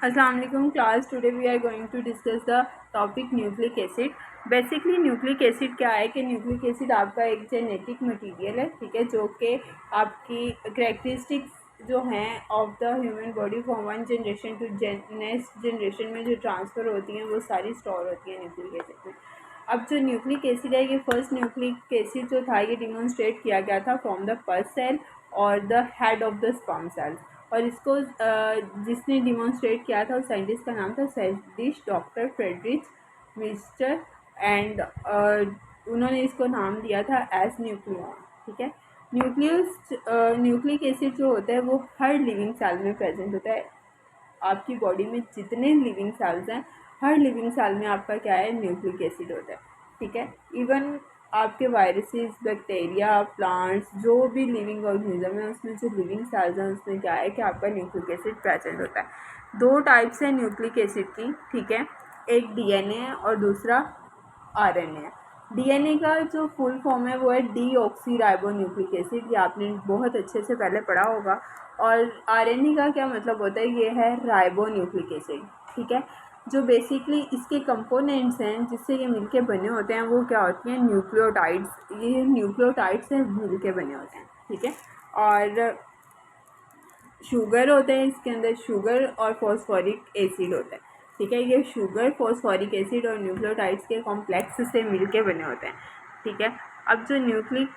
Assalamu alaikum class. Today we are going to discuss the topic nucleic acid. Basically nucleic acid क्या है कि nucleic acid आपका एक genetic material है, ठीक है, जो कि आपकी करेक्टरिस्टिक्स जो हैं of the human body from one generation to next generation में जो ट्रांसफ़र होती हैं वो सारी स्टोर होती हैं न्यूक्लिक एसिड में। अब जो न्यूक्लिक एसिड है, ये फर्स्ट न्यूक्लिक एसिड जो था ये डिमॉन्स्ट्रेट किया गया था फ्रॉम द पल्स सेल और the head of the sperm cell, और इसको जिसने डिमॉन्स्ट्रेट किया था उस साइंटिस्ट का नाम था scientist doctor Friedrich mister and उन्होंने इसको नाम दिया था एज न्यूक्लियॉन, ठीक है। न्यूक्लिक एसिड जो होता है वो हर लिविंग सेल में प्रेजेंट होता है। आपकी बॉडी में जितने लिविंग सेल्स हैं हर लिविंग सेल में आपका क्या है, न्यूक्लिक एसिड होता है, ठीक है। इवन आपके वायरसेस, बैक्टीरिया, प्लांट्स, जो भी लिविंग ऑर्गेनिज्म है उसमें जो लिविंग सेल्स हैं उसमें क्या है कि आपका न्यूक्लिक एसिड प्रेजेंट होता है। दो टाइप्स हैं न्यूक्लिक एसिड की, ठीक है, एक डीएनए है और दूसरा आरएनए है। डीएनए का जो फुल फॉर्म है वो है डीऑक्सी राइबो न्यूक्लिक एसिड, ये आपने बहुत अच्छे से पहले पढ़ा होगा। और आरएनए का क्या मतलब होता है, ये है राइबो न्यूक्लिक एसिड, ठीक है। जो बेसिकली इसके कंपोनेंट्स हैं जिससे ये मिलके बने होते हैं वो क्या होती हैं, न्यूक्लियोटाइड्स। ये न्यूक्लियोटाइड्स से मिलके बने होते हैं, ठीक है। और शुगर होते हैं इसके अंदर, शुगर और फॉस्फोरिक एसिड होता है, ठीक है। ये शुगर, फॉस्फोरिक एसिड और न्यूक्लियोटाइड्स के कॉम्प्लेक्स से मिलके बने होते हैं, ठीक है। अब जो न्यूक्लिक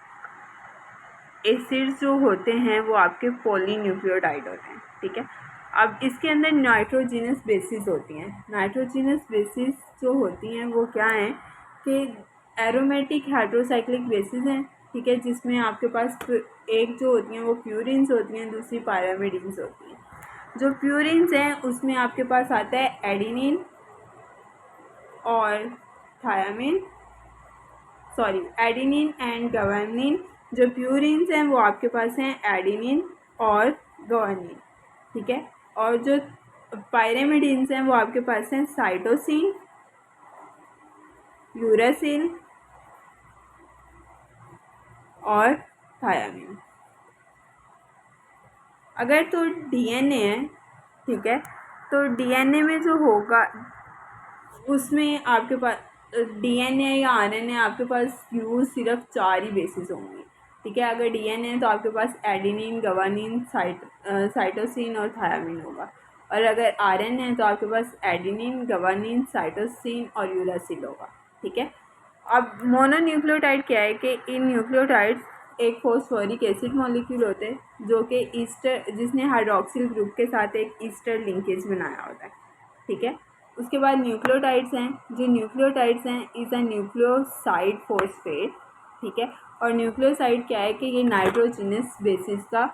एसिड्स जो होते हैं वो आपके पॉलीन्यूक्लियोटाइड होते हैं, ठीक है। अब इसके अंदर नाइट्रोजिनस बेसिस होती हैं। नाइट्रोजिनस बेसिस जो होती हैं वो क्या हैं कि एरोमेटिक हाइड्रोसाइक्लिक बेसिस हैं, ठीक है, जिसमें आपके पास एक जो होती हैं वो प्यूरिन्स होती हैं, दूसरी पायरामिडिन्स होती हैं। जो प्यूरिन्स हैं उसमें आपके पास आता है एडिनिन और थायामिन, एडिनिन एंड ग्वानिन। जो प्यूरिन्स हैं वो आपके पास हैं एडिनिन और ग्वानिन, ठीक है। और जो पायरामिडिन्स हैं वो आपके पास हैं साइटोसिन, यूरासिल और थायामिन। अगर तो डीएनए है, ठीक है, तो डीएनए में जो होगा उसमें आपके पास डीएनए या आरएनए आपके पास यूज सिर्फ 4 ही बेसिस होंगी, ठीक है। अगर डीएनए है तो आपके पास एडिनिन, ग्वानिन, साइटोसिन और थायामिन होगा, और अगर आरएनए है तो आपके पास एडिनिन, ग्वानिन, साइटोसिन और यूरासिल होगा, ठीक है। अब मोनोन्यूक्लियोटाइड क्या है कि इन न्यूक्लियोटाइड्स एक फॉस्फोरिक एसिड मॉलिक्यूल होते हैं जो कि ईस्टर, जिसने हाइड्रोक्सिल ग्रुप के साथ एक ईस्टर लिंकेज बनाया होता है, ठीक है। उसके बाद न्यूक्लियोटाइड्स हैं। जो न्यूक्लियोटाइड्स हैं इज़ अ न्यूक्लियोसाइड फॉस्फेट, ठीक है। और न्यूक्लियोसाइड क्या है कि ये नाइट्रोजिनस बेसिस का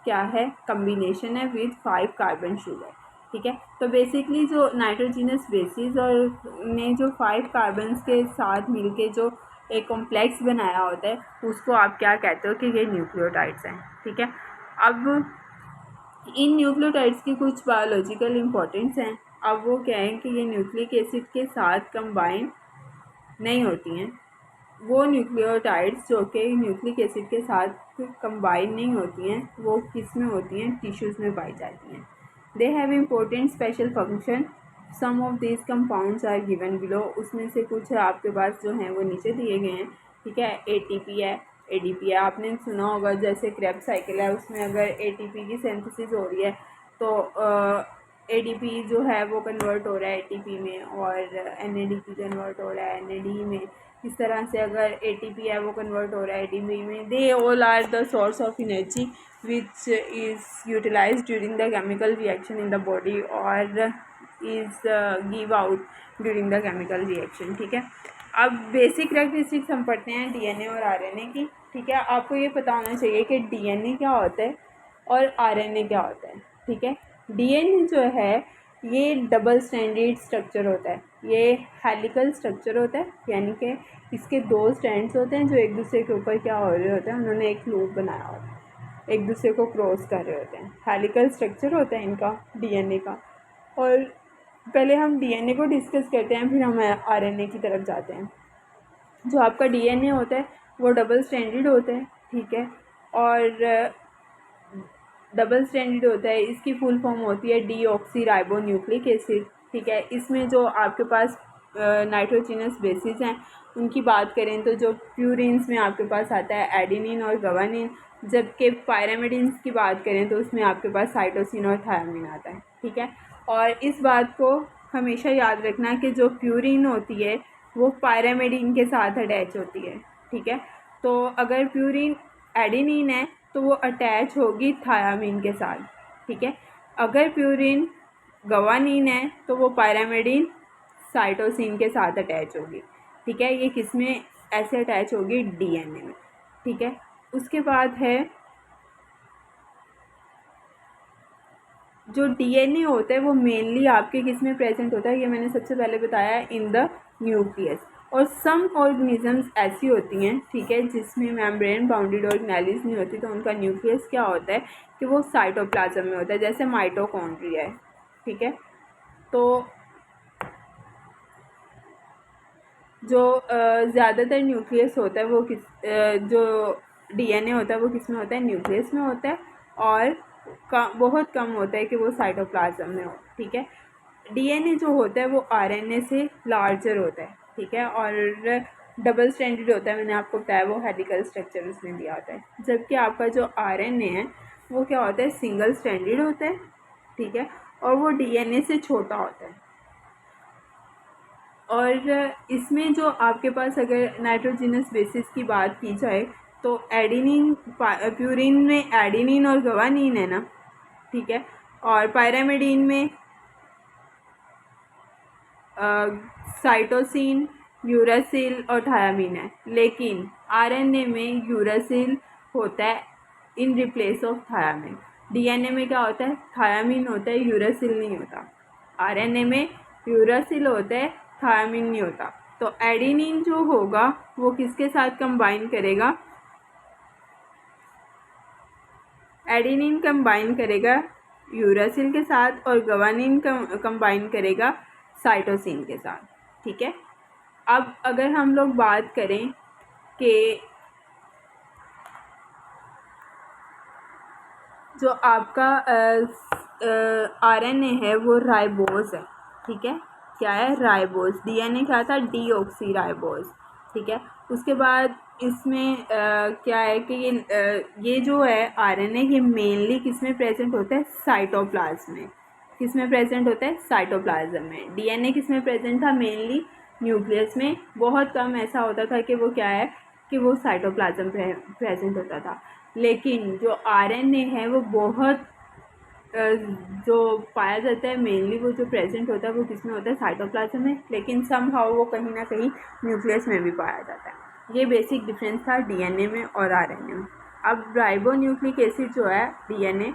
क्या है, कम्बिनेशन है विद 5 कार्बन शुगर, ठीक है। तो बेसिकली जो नाइट्रोजिनस बेसिस और ने जो 5 कार्बन्स के साथ मिलके जो एक कॉम्प्लेक्स बनाया होता है उसको आप क्या कहते हो कि ये न्यूक्लियोटाइड्स हैं, ठीक है। अब इन न्यूक्लियोटाइड्स की कुछ बायोलॉजिकल इंपॉर्टेंस हैं। अब वो क्या है कि ये न्यूक्लिक एसिड के साथ कंबाइन नहीं होती हैं। वो न्यूक्लियोटाइड्स जो कि न्यूक्लिक एसिड के साथ कंबाइन नहीं होती हैं वो किस में होती हैं, टिश्यूज़ में पाई जाती हैं। They have important special function, some of this compounds are given below. उसमें से कुछ आपके पास जो हैं वो नीचे दिए गए हैं, ठीक है। एटीपी है, एडीपी है, आपने सुना होगा, जैसे क्रेब्स साइकिल है उसमें अगर एटीपी की सिंथेसिस हो रही है तो एडीपी जो है वो कन्वर्ट हो रहा है एटीपी में, और एनएडीपी कन्वर्ट हो रहा है एनएडी में। इस तरह से अगर एटीपी है वो कन्वर्ट हो रहा है एडीपी में। They all are the source of energy which is utilized during the chemical reaction in the body और is give out during the chemical reaction, ठीक है। अब बेसिक कैरेक्टरिस्टिक्स हम पढ़ते हैं डीएनए और आरएनए की, ठीक है। आपको ये पता होना चाहिए कि डीएनए क्या होता है और आरएनए क्या होता है, ठीक है। डीएनए जो है ये डबल स्ट्रैंडेड स्ट्रक्चर होता है, ये हेलिकल स्ट्रक्चर होता है, यानी कि इसके 2 स्ट्रैंड्स होते हैं जो एक दूसरे के ऊपर क्या हो रहे होते हैं, उन्होंने एक लूप बनाया होता है, एक दूसरे को क्रॉस कर रहे होते हैं। हेलिकल स्ट्रक्चर होता है इनका डीएनए का। और पहले हम डीएनए को डिस्कस करते हैं, फिर हम आरएनए की तरफ जाते हैं। जो आपका डीएनए होता है वो डबल स्ट्रैंडेड होता है, ठीक है। और डबल स्ट्रैंडेड होता है, इसकी फुल फॉर्म होती है डीऑक्सी राइबो न्यूक्लिक एसिड, ठीक है। इसमें जो आपके पास नाइट्रोजिनस बेसिस हैं उनकी बात करें तो जो प्यूरिन्स में आपके पास आता है एडेनिन और गवानिन, जबकि पायरामिडिन्स की बात करें तो उसमें आपके पास साइटोसिन और थायामिन आता है, ठीक है। और इस बात को हमेशा याद रखना कि जो प्यूरिन होती है वो पायरामिडिन के साथ अटैच होती है, ठीक है। तो अगर प्यूरिन एडेनिन है तो वो अटैच होगी थायामिन के साथ, ठीक है। अगर प्यूरिन गवानीन है तो वो पायरामिडिन साइटोसिन के साथ अटैच होगी, ठीक है। ये किस में ऐसे अटैच होगी? डीएनए में, ठीक है। उसके बाद है जो डीएनए होता है वो मेनली आपके किस में प्रेजेंट होता है, ये मैंने सबसे पहले बताया इन द न्यूक्लियस। और सम ऑर्गेनिजम्स ऐसी होती हैं, ठीक है, जिसमें मेम्ब्रेन बाउंडेड ऑर्गेनेलिज नहीं होती, तो उनका न्यूक्लियस क्या होता है कि वो साइटोप्लाज्म में होता है, जैसे माइटोकॉन्ड्रिया है, ठीक है। तो जो ज़्यादातर न्यूक्लियस होता है वो जो डीएनए होता है वो किस में होता है? न्यूक्लियस में होता है। और बहुत कम होता है कि वो साइटोप्लाज्म में हो, ठीक है। डीएनए जो होता है वो आरएनए से लार्जर होता है, ठीक है, और डबल स्ट्रैंडेड होता है, मैंने आपको बताया वो हेलिकल स्ट्रक्चर उसमें दिया होता है। जबकि आपका जो आरएनए है वो क्या होता है? सिंगल स्ट्रैंडेड होता है, ठीक है, और वो डीएनए से छोटा होता है। और इसमें जो आपके पास अगर नाइट्रोजिनस बेसिस की बात की जाए तो एडेनिन, प्यूरिन में एडेनिन और गवानीन है ना, ठीक है, और पायरामिडीन में साइटोसिन, यूरासिल और थायामीन है। लेकिन आरएनए में यूरासिल होता है इन रिप्लेस ऑफ थायामीन। डीएनए में क्या होता है? थायामीन होता है, यूरासिल नहीं होता। आरएनए में यूरासिल होता है, थायामीन नहीं होता। तो एडेनिन जो होगा वो किसके साथ कंबाइन करेगा? एडेनिन कंबाइन करेगा यूरासिल के साथ और गवानीन कंबाइन करेगा साइटोसिन के साथ, ठीक है। अब अगर हम लोग बात करें कि जो आपका आरएनए है वो राइबोज है, ठीक है। क्या है? राइबोज। डीएनए क्या था? डीऑक्सी राइबोज, ठीक है। उसके बाद इसमें क्या है कि ये जो है आरएनए ये मेनली किस में प्रेजेंट होता है? साइटोप्लाज्म में। किस में प्रेजेंट होता है? साइटोप्लाज्म में। डीएनए किस में प्रेजेंट था? मेनली न्यूक्लियस में। बहुत कम ऐसा होता था कि वो क्या है कि वो साइटोप्लाज्म प्रेजेंट होता था। लेकिन जो आरएनए है वो बहुत जो पाया जाता है मेनली वो जो प्रेजेंट होता है वो किस में होता है? साइटोप्लाज्म में। लेकिन समहाउ वो कहीं ना कहीं न्यूक्लियस में भी पाया जाता है। ये बेसिक डिफरेंस था डीएनए में और आरएनए में। अब राइबो न्यूक्लिक एसिड जो है डीएनए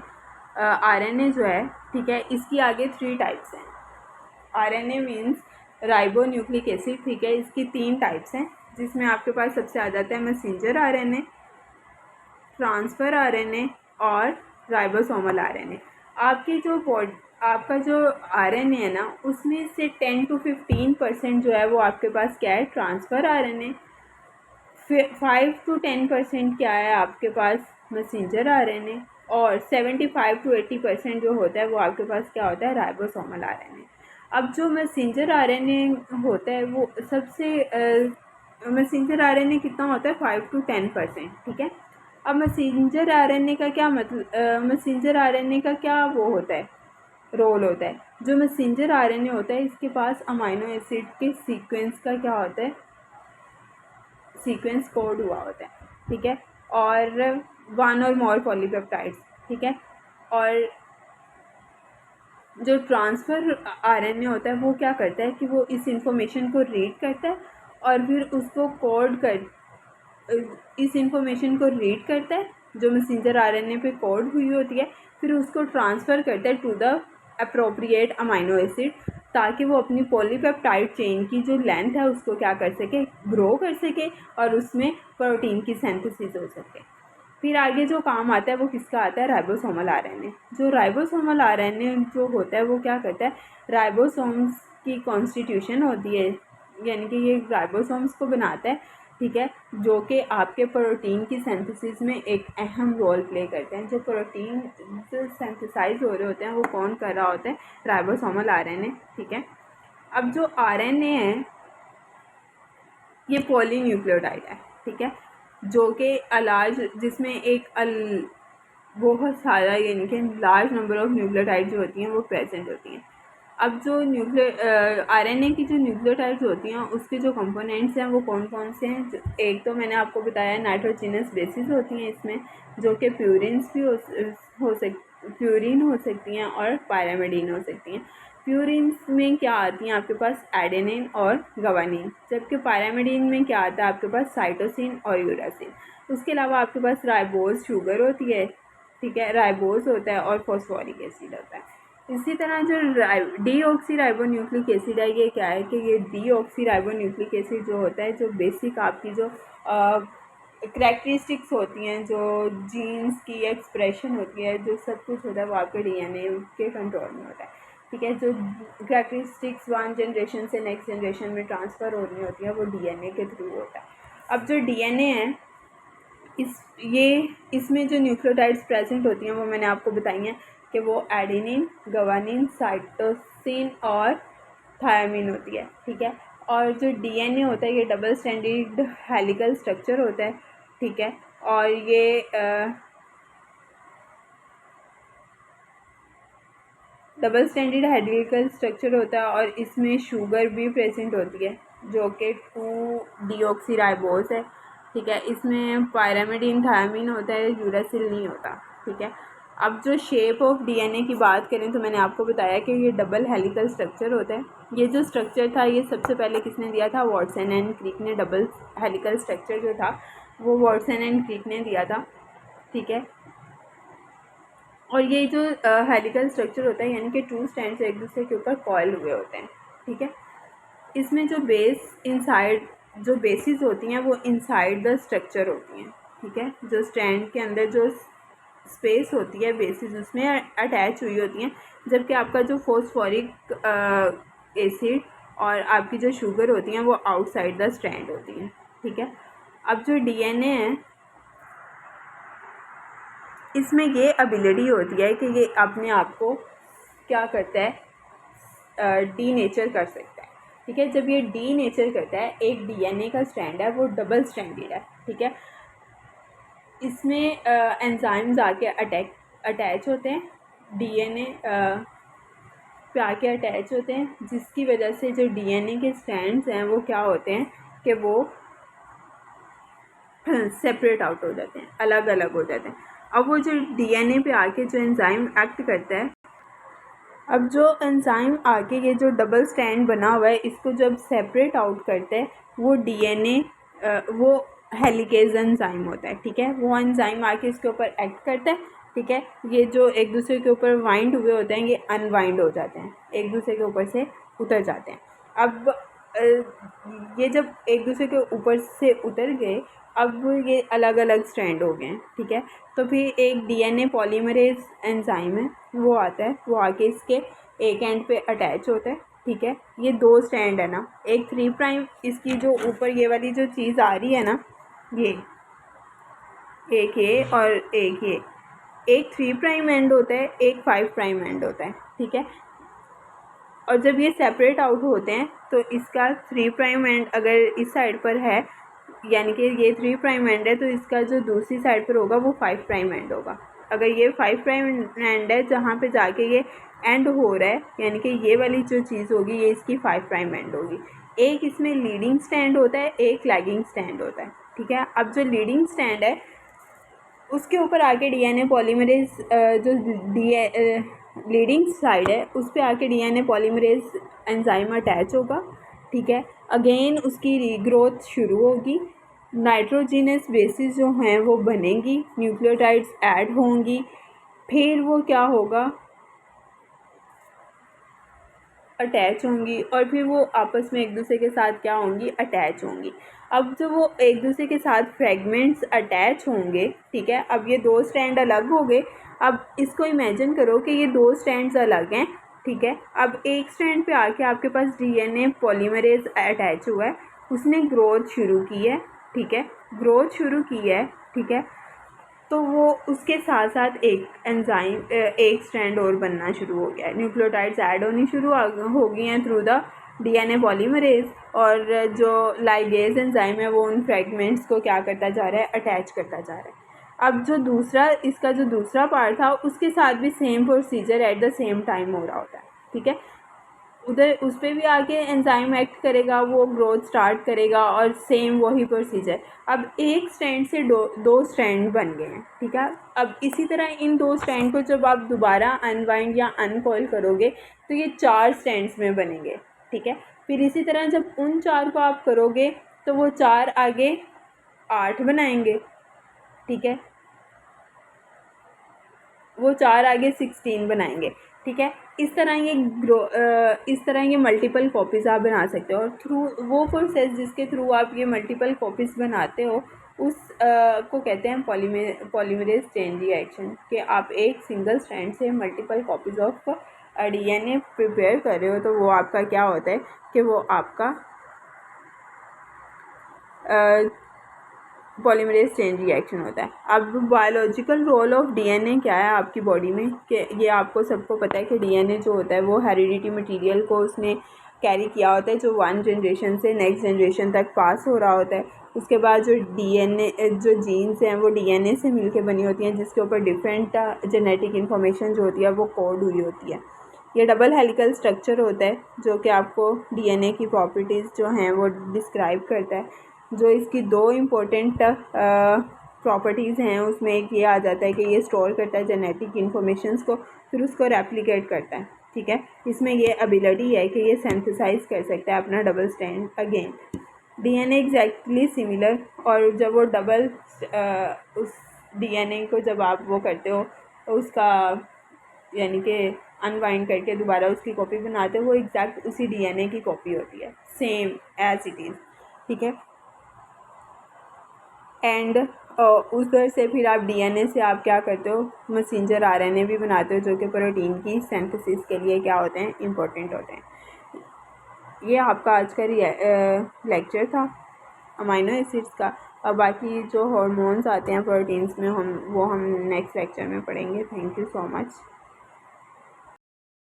आरएनए जो है, ठीक है, इसकी आगे 3 टाइप्स हैं। RNA means ribo nucleic acid, ठीक है, इसकी 3 टाइप्स हैं, जिसमें आपके पास सबसे आ जाता है मैसेंजर आरएनए, ट्रांसफ़र आरएनए और राइबोसोमल आरएनए। आपका जो आरएनए है ना उसमें से 10 to 15% जो है वो आपके पास क्या है? Transfer RNA. 5 to 10% क्या है आपके पास? Messenger RNA. और 75 to 80% जो होता है वो आपके पास क्या होता है? Ribosomal RNA. अब जो मैसेंजर आरएनए होता है वो सबसे मैसेंजर आरएनए कितना होता है? 5 to 10%, ठीक है। अब मैसेंजर आरएनए का क्या मतलब, मैसेंजर आरएनए का क्या वो होता है? रोल होता है। जो मैसेंजर आरएनए होता है इसके पास अमीनो एसिड के सीक्वेंस का क्या होता है? सीक्वेंस कोड हुआ होता है, ठीक है, और 1 और मोर पॉलीपेप्टाइड्स, ठीक है। और जो ट्रांसफ़र आरएनए होता है वो क्या करता है कि वो इस इंफॉर्मेशन को रीड करता है और फिर उसको कोड कर इस इंफॉर्मेशन को रीड करता है जो मैसेंजर आरएनए पे कोड हुई होती है, फिर उसको ट्रांसफ़र करता है to the appropriate amino acid, ताकि वो अपनी पॉलीपेप्टाइड चेन की जो लेंथ है उसको क्या कर सके? ग्रो कर सके और उसमें प्रोटीन की सिंथेसिस हो सके। फिर आगे जो काम आता है वो किसका आता है? Ribosomal RNA. जो राइबोसोमल आरएनए जो होता है वो क्या करता है? राइबोसोम्स की कॉन्स्टिट्यूशन होती है, यानी कि ये राइबोसोम्स को बनाता है, ठीक है, जो कि आपके प्रोटीन की सिंथेसिस में एक अहम रोल प्ले करते हैं। जो प्रोटीन जो सिंथेसाइज हो रहे होते हैं वो कौन कर रहा होता है? Ribosomal RNA. ठीक है, अब जो आरएनए है ये पॉलीन्यूक्लियोटाइड है। ठीक है, जो कि अलार्ज जिसमें एक बहुत सारा यानी कि लार्ज नंबर ऑफ न्यूक्लियोटाइड जो होती हैं वो प्रेजेंट होती हैं। अब जो आरएनए की जो न्यूक्लियोटाइड्स होती हैं उसके जो कंपोनेंट्स हैं वो कौन कौन से हैं? एक तो मैंने आपको बताया नाइट्रोजिनस बेसिस होती हैं इसमें, जो कि प्यूरिन्स भी प्यूरिन हो सकती हैं और पायरामिडीन हो सकती हैं। प्यूरिन्स में क्या आती हैं आपके पास? एडेनिन और गवानीन, जबकि पायरामिडीन में क्या आता है आपके पास? साइटोसिन और यूरासिल। उसके अलावा आपके पास राइबोज शुगर होती है। ठीक है, राइबोज होता है और फॉस्फोरिक एसिड होता है। इसी तरह जो डीऑक्सी राइबोन्यूक्लिक एसिड है, ये क्या है कि ये डीऑक्सी राइबोन्यूक्लिक एसिड जो होता है, जो बेसिक आपकी जो करैक्टरिस्टिक्स होती हैं, जो जीन्स की एक्सप्रेशन होती है, जो सब कुछ होता है वो आपके डीएनए के कंट्रोल में होता है। ठीक है, जो करैक्टरिस्टिक्स वन जनरेशन से नेक्स्ट जनरेशन में ट्रांसफ़र हो रही होती है वो डीएनए के थ्रू होता है। अब जो डीएनए है इसमें जो न्यूक्लियोटाइड्स प्रेजेंट होती हैं वो मैंने आपको बताई हैं कि वो एडेनिन, गवानीन, साइटोसिन और थायमिन होती है। ठीक है, और जो डीएनए होता है ये डबल स्टैंडर्ड हेलिकल स्ट्रक्चर होता है। ठीक है, और ये डबल स्टैंडर्ड हेलिकल स्ट्रक्चर होता है और इसमें शुगर भी प्रेजेंट होती है जो कि 2-डीऑक्सीराइबोज है। ठीक है, इसमें पायरामिडीन, थायमिन होता है, यूरासिल नहीं होता। ठीक है, अब जो शेप ऑफ डीएनए की बात करें तो मैंने आपको बताया कि ये डबल हेलिकल स्ट्रक्चर होता है। ये जो स्ट्रक्चर था ये सबसे पहले किसने दिया था? वाटसन एंड क्रिक ने। डबल हेलिकल स्ट्रक्चर जो था वो वाटसन एंड क्रिक ने दिया था। ठीक है, और ये जो हेलिकल स्ट्रक्चर होता है यानी कि 2 स्ट्रैंड्स एक दूसरे के ऊपर कॉइल हुए होते हैं। ठीक है, इसमें जो जो बेसिस होती हैं वो इनसाइड द स्ट्रक्चर होती हैं। ठीक है, जो स्ट्रैंड के अंदर जो स्पेस होती है बेसिस उसमें अटैच हुई होती हैं, जबकि आपका जो फॉस्फोरिक एसिड और आपकी जो शुगर होती हैं वो आउटसाइड द स्ट्रैंड होती हैं। ठीक है, अब जो डीएनए है इसमें ये एबिलिटी होती है कि ये अपने आप को क्या करता है? डीनेचर कर सकता है। ठीक है, जब ये डीनेचर करता है, एक डीएनए का स्ट्रैंड है वो डबल स्ट्रैंडेड है। ठीक है, इसमें एंजाइम्स आके अटैच होते हैं, डीएनए पे आके अटैच होते हैं, जिसकी वजह से जो डीएनए के स्ट्रैंड्स हैं वो क्या होते हैं कि वो सेपरेट आउट हो जाते हैं, अलग अलग हो जाते हैं। अब वो जो डीएनए पे आके जो एंजाइम एक्ट करता है, अब जो एंजाइम आके ये जो डबल स्टैंड बना हुआ है इसको जब सेपरेट आउट करता है वो डीएनए वो हेलिकेज एंजाइम होता है। ठीक है, वो एंजाइम आके इसके ऊपर एक्ट करता है। ठीक है, ये जो एक दूसरे के ऊपर वाइंड हुए होते हैं ये अनवाइंड हो जाते हैं, एक दूसरे के ऊपर से उतर जाते हैं। अब ये जब एक दूसरे के ऊपर से उतर गए अब ये अलग अलग स्ट्रैंड हो गए हैं। ठीक है, तो फिर एक डीएनए पॉलीमरेज एंजाइम है वो आता है, वो आके इसके एक एंड पे अटैच होता है। ठीक है, ये 2 स्ट्रैंड है ना, एक 3 प्राइम, इसकी जो ऊपर ये वाली जो चीज़ आ रही है ना, ये एक ये और एक ये, एक 3 प्राइम एंड होता है, एक 5 प्राइम एंड होता है। ठीक है, और जब ये सेपरेट आउट होते हैं तो इसका 3 प्राइम एंड अगर इस साइड पर है यानी कि ये 3 प्राइम एंड है तो इसका जो दूसरी साइड पर होगा वो 5 प्राइम एंड होगा। अगर ये 5 प्राइम एंड है जहाँ पे जाके ये एंड हो रहा है यानी कि ये वाली जो चीज़ होगी ये इसकी 5 प्राइम एंड होगी। एक इसमें लीडिंग स्टैंड होता है, एक लैगिंग स्टैंड होता है। ठीक है, अब जो लीडिंग स्टैंड है उसके ऊपर आके डीएनए पॉलीमरेज जो लीडिंग साइड है उस पर आके डीएनए पॉलीमरेज एंजाइम अटैच होगा। ठीक है, अगेन उसकी रीग्रोथ शुरू होगी, नाइट्रोजिनस बेसिस जो हैं वो बनेंगी, न्यूक्लियोटाइड्स ऐड होंगी, फिर वो क्या होगा? अटैच होंगी और फिर वो आपस में एक दूसरे के साथ क्या होंगी? अटैच होंगी। अब जब वो एक दूसरे के साथ फ्रेगमेंट्स अटैच होंगे, ठीक है, अब ये 2 स्ट्रैंड अलग हो गए। अब इसको इमेजिन करो कि ये 2 स्ट्रैंड्स अलग हैं। ठीक है, अब एक स्ट्रैंड पे आके आपके पास डीएनए पॉलीमरेज अटैच हुआ है, उसने ग्रोथ शुरू की है। ठीक है, ग्रोथ शुरू की है, ठीक है, तो वो उसके साथ साथ एक एंजाइम एक स्ट्रैंड और बनना शुरू हो गया है, न्यूक्लियोटाइड्स ऐड होनी शुरू हो गई हैं थ्रू द डीएनए पॉलीमरेज, और जो लाइगेज एंजाइम है वो उन फ्रेगमेंट्स को क्या करता जा रहा है, अटैच करता जा रहा है। अब जो दूसरा इसका जो दूसरा पार्ट था उसके साथ भी same procedure at the same time हो रहा होता है, ठीक है, उधर उस पर भी आके एंजाइम एक्ट करेगा, वो ग्रोथ स्टार्ट करेगा और सेम वही प्रोसीजर। अब एक स्ट्रैंड से दो स्ट्रैंड बन गए हैं, ठीक है। अब इसी तरह इन दो स्ट्रैंड को जब आप दोबारा अनवाइंड या अनकॉइल करोगे तो ये 4 स्ट्रैंड्स में बनेंगे, ठीक है। फिर इसी तरह जब उन 4 को आप करोगे तो वो 4 आगे 8 बनाएंगे, ठीक है, वो 4 आगे 16 बनाएंगे, ठीक है। इस तरह ये मल्टीपल कॉपीज़ आप बना सकते हो, और थ्रू वो प्रोसेस जिसके थ्रू आप ये मल्टीपल कॉपीज़ बनाते हो उस को कहते हैं पॉलीमरेज चेन रिएक्शन, कि आप एक सिंगल स्ट्रैंड से multiple copies of DNA prepare कर रहे हो, तो वो आपका क्या होता है कि वो आपका पॉलीमरेज चेन रिएक्शन होता है। अब बायोलॉजिकल रोल ऑफ डीएनए क्या है आपकी बॉडी में, कि ये आपको सबको पता है कि डीएनए जो होता है वो हेरिडिटी मटेरियल को उसने कैरी किया होता है, जो वन जनरेशन से नेक्स्ट जनरेशन तक पास हो रहा होता है। उसके बाद जो डीएनए जो जीन्स हैं वो डीएनए से मिलके बनी होती हैं, जिसके ऊपर डिफरेंट जेनेटिक इन्फॉर्मेशन जो होती है वो कोड हुई होती है। ये डबल हेलिकल स्ट्रक्चर होता है जो कि आपको डीएनए की प्रॉपर्टीज़ जो हैं वो डिस्क्राइब करता है। जो इसकी 2 इम्पोर्टेंट प्रॉपर्टीज़ हैं उसमें एक ये आ जाता है कि ये स्टोर करता है जेनेटिक इन्फॉर्मेशंस को, फिर उसको रेप्लिकेट करता है, ठीक है। इसमें ये एबिलिटी है कि ये सिंथेसाइज कर सकता है अपना double strand again. DNA exactly similar, और जब वो डबल उस डीएनए को जब आप वो करते हो तो उसका यानी कि अनवाइंड करके दोबारा उसकी कॉपी बनाते हो, वो एग्जैक्ट उसी डीएनए की कॉपी होती है, सेम एज इट इज़, ठीक है। एंड उधर से फिर आप डीएनए से आप क्या करते हो, मैसेंजर आरएनए भी बनाते हो, जो कि प्रोटीन की सिंथेसिस के लिए क्या होते हैं, इम्पोर्टेंट होते हैं। ये आपका आज का लेक्चर था अमाइनो एसिड्स का। और बाकी जो हार्मोन्स आते हैं प्रोटीन्स में हम नेक्स्ट लेक्चर में पढ़ेंगे। Thank you so much.